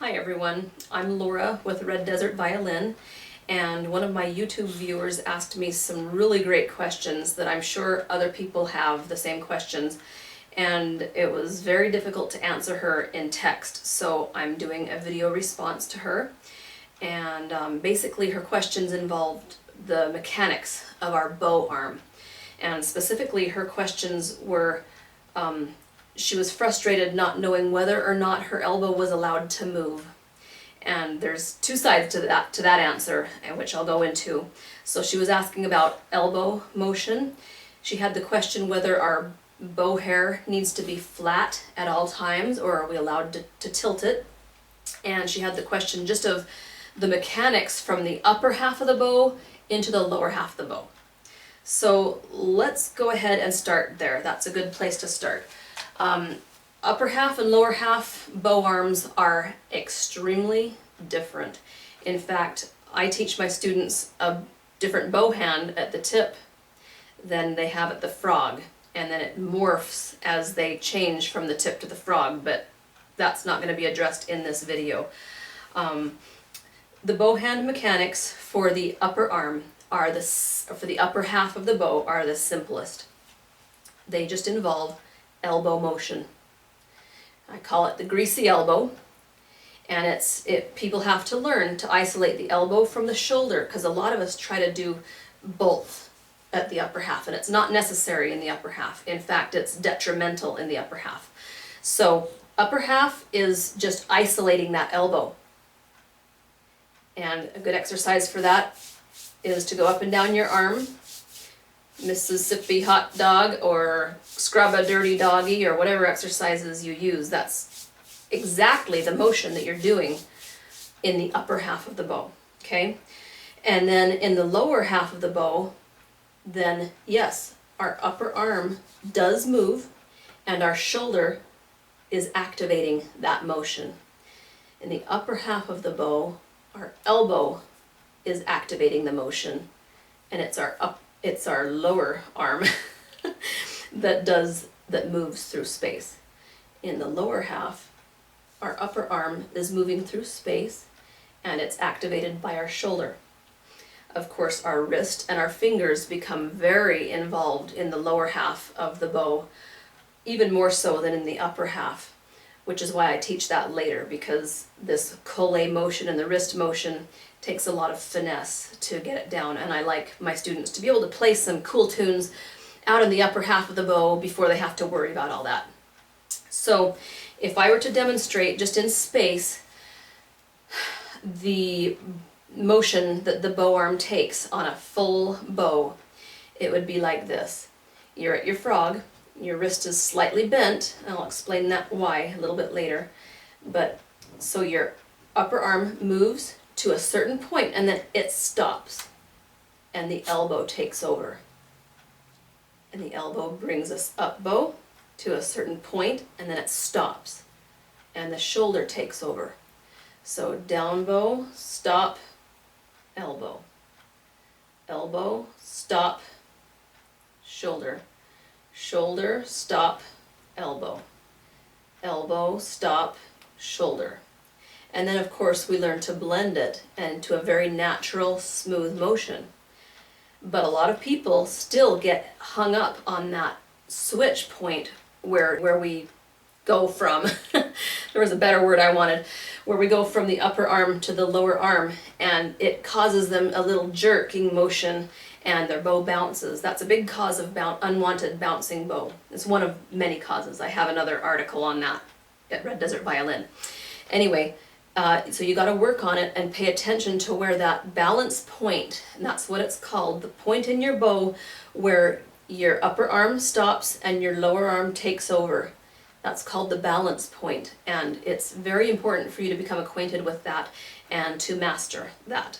Hi everyone, I'm Laura with Red Desert Violin, and one of my YouTube viewers asked me some really great questions that I'm sure other people have the same questions, and it was very difficult to answer her in text, so I'm doing a video response to her. And basically her questions involved the mechanics of our bow arm, and specifically her questions were she was frustrated not knowing whether or not her elbow was allowed to move. And there's two sides to that answer, which I'll go into. So she was asking about elbow motion. She had the question whether our bow hair needs to be flat at all times, or are we allowed to tilt it. And she had the question just of the mechanics from the upper half of the bow into the lower half of the bow. So let's go ahead and start there. That's a good place to start. Upper half and lower half bow arms are extremely different. In fact, I teach my students a different bow hand at the tip than they have at the frog, and then it morphs as they change from the tip to the frog, but that's not going to be addressed in this video. The bow hand mechanics for the upper arm are for the upper half of the bow are the simplest. They just involve elbow motion. I call it the greasy elbow, and people have to learn to isolate the elbow from the shoulder, because a lot of us try to do both at the upper half, and it's not necessary in the upper half. In fact, it's detrimental in the upper half. So upper half is just isolating that elbow, and a good exercise for that is to go up and down your arm, Mississippi hot dog or scrub a dirty doggy or whatever exercises you use. That's exactly the motion that you're doing in the upper half of the bow, okay? And then in the lower half of the bow, then yes, our upper arm does move and our shoulder is activating that motion. In the upper half of the bow, our elbow is activating the motion, and it's our lower arm that moves through space. In the lower half, our upper arm is moving through space, and it's activated by our shoulder. Of course, our wrist and our fingers become very involved in the lower half of the bow, even more so than in the upper half, which is why I teach that later, because this colle motion and the wrist motion takes a lot of finesse to get it down, and I like my students to be able to play some cool tunes out in the upper half of the bow before they have to worry about all that. So if I were to demonstrate just in space the motion that the bow arm takes on a full bow, it would be like this. You're at your frog, your wrist is slightly bent, and I'll explain that why a little bit later, but so your upper arm moves to a certain point and then it stops, and the elbow takes over. And the elbow brings us up bow to a certain point and then it stops, and the shoulder takes over. So down bow, stop, elbow. Elbow, stop, shoulder. Shoulder, stop, elbow. Elbow, stop, shoulder. And then of course we learn to blend it into a very natural, smooth motion. But a lot of people still get hung up on that switch point where we go from, there was a better word I wanted, where we go from the upper arm to the lower arm, and it causes them a little jerking motion and their bow bounces. That's a big cause of unwanted bouncing bow. It's one of many causes. I have another article on that at Red Desert Violin. Anyway, so you got to work on it and pay attention to where that balance point, and that's what it's called, the point in your bow where your upper arm stops and your lower arm takes over. That's called the balance point, and it's very important for you to become acquainted with that and to master that.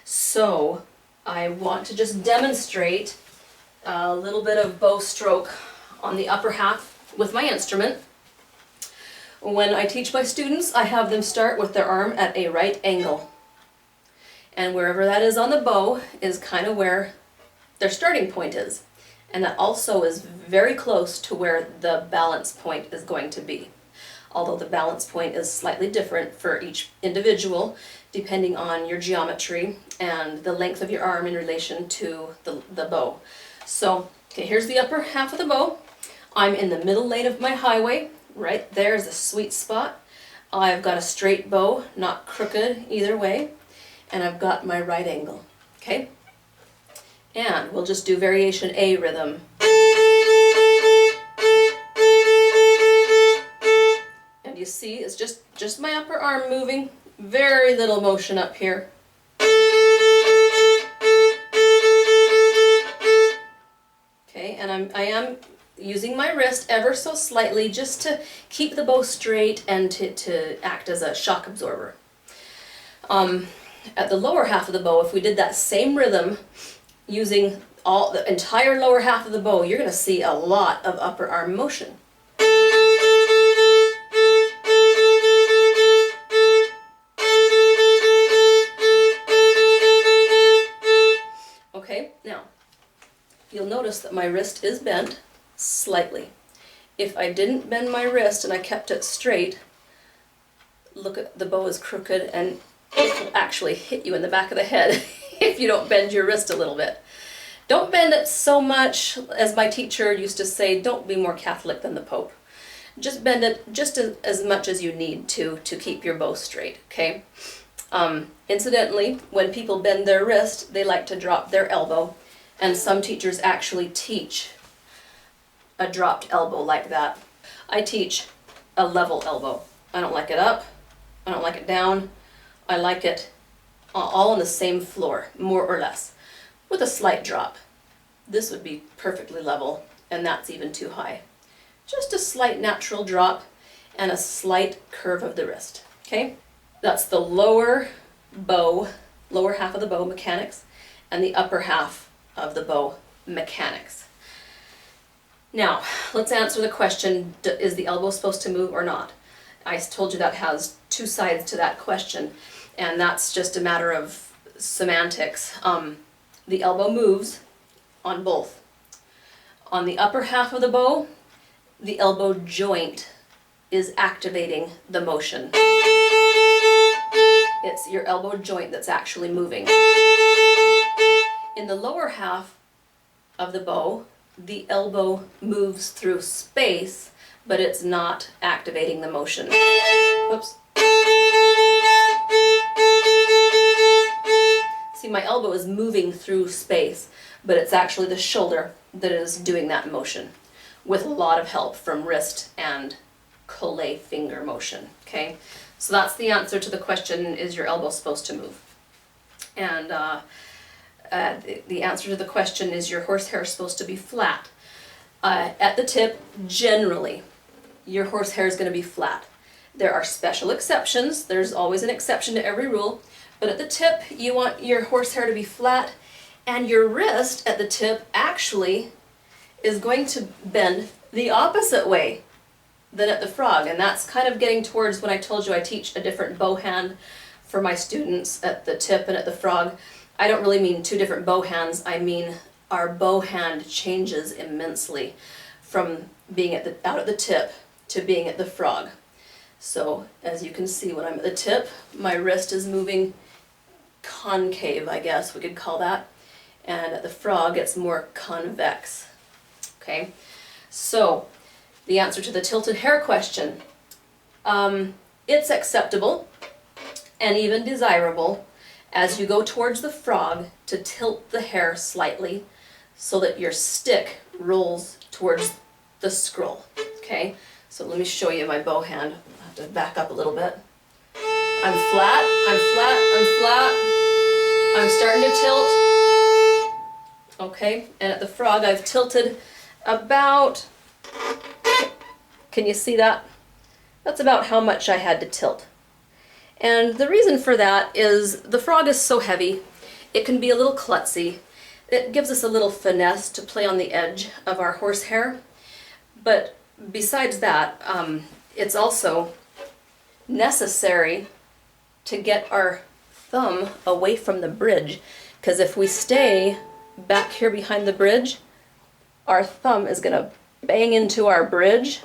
So I want to just demonstrate a little bit of bow stroke on the upper half with my instrument. When I teach my students, I have them start with their arm at a right angle. And wherever that is on the bow is kind of where their starting point is. And that also is very close to where the balance point is going to be. although the balance point is slightly different for each individual, depending on your geometry and the length of your arm in relation to the bow. So, okay, here's the upper half of the bow. I'm in the middle lane of my highway. Right there's the sweet spot. I've got a straight bow, not crooked either way, and I've got my right angle, okay? And we'll just do variation A rhythm. And you see, it's just my upper arm moving, very little motion up here. Okay, and I am using my wrist ever so slightly just to keep the bow straight and to act as a shock absorber. At the lower half of the bow, if we did that same rhythm using the entire lower half of the bow, you're going to see a lot of upper arm motion. Okay, now you'll notice that my wrist is bent slightly. If I didn't bend my wrist and I kept it straight, look at the bow is crooked and it will actually hit you in the back of the head if you don't bend your wrist a little bit. Don't bend it so much, as my teacher used to say, don't be more Catholic than the Pope. Just bend it just as much as you need to keep your bow straight, okay? Incidentally, when people bend their wrist, they like to drop their elbow, and some teachers actually teach a dropped elbow like that. I teach a level elbow. I don't like it up, I don't like it down, I like it all on the same floor, more or less, with a slight drop. This would be perfectly level, and that's even too high. Just a slight natural drop and a slight curve of the wrist, okay? That's the lower bow, lower half of the bow mechanics, and the upper half of the bow mechanics. Now, let's answer the question, is the elbow supposed to move or not? I told you that has two sides to that question, and that's just a matter of semantics. The elbow moves on both. On the upper half of the bow, the elbow joint is activating the motion. It's your elbow joint that's actually moving. In the lower half of the bow, the elbow moves through space, but it's not activating the motion. Whoops. See, my elbow is moving through space, but it's actually the shoulder that is doing that motion, with a lot of help from wrist and collet finger motion, okay? So that's the answer to the question, is your elbow supposed to move? And the answer to the question is your horsehair supposed to be flat. At the tip, generally, your horsehair is going to be flat. There are special exceptions. There's always an exception to every rule. But at the tip, you want your horsehair to be flat, and your wrist at the tip actually is going to bend the opposite way than at the frog. And that's kind of getting towards when I told you I teach a different bow hand for my students at the tip and at the frog. I don't really mean two different bow hands, I mean our bow hand changes immensely from being out at the tip to being at the frog. So as you can see, when I'm at the tip, my wrist is moving concave, I guess we could call that, and at the frog it's more convex. Okay, so the answer to the tilted hair question, it's acceptable and even desirable as you go towards the frog to tilt the hair slightly so that your stick rolls towards the scroll. Okay, so let me show you my bow hand. I'll have to back up a little bit. I'm flat, I'm flat, I'm flat. I'm starting to tilt. Okay, and at the frog I've tilted about, can you see that? That's about how much I had to tilt. And the reason for that is the frog is so heavy, it can be a little klutzy. It gives us a little finesse to play on the edge of our horsehair. But besides that, it's also necessary to get our thumb away from the bridge, because if we stay back here behind the bridge, our thumb is going to bang into our bridge,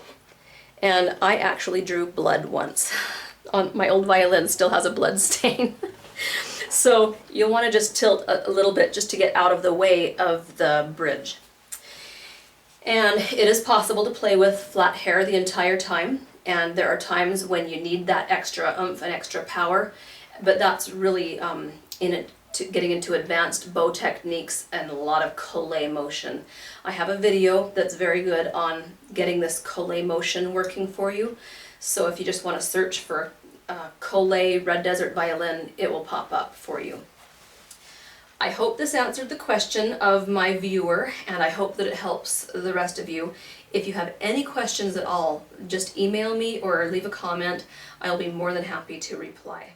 And I actually drew blood once. On my old violin still has a blood stain. So you'll want to just tilt a little bit just to get out of the way of the bridge. And it is possible to play with flat hair the entire time, and there are times when you need that extra oomph and extra power, but that's really getting into advanced bow techniques and a lot of collé motion. I have a video that's very good on getting this collé motion working for you, so if you just want to search for collé red desert violin, it will pop up for you. I hope this answered the question of my viewer, and I hope that it helps the rest of you. If you have any questions at all, just email me or leave a comment. I'll be more than happy to reply.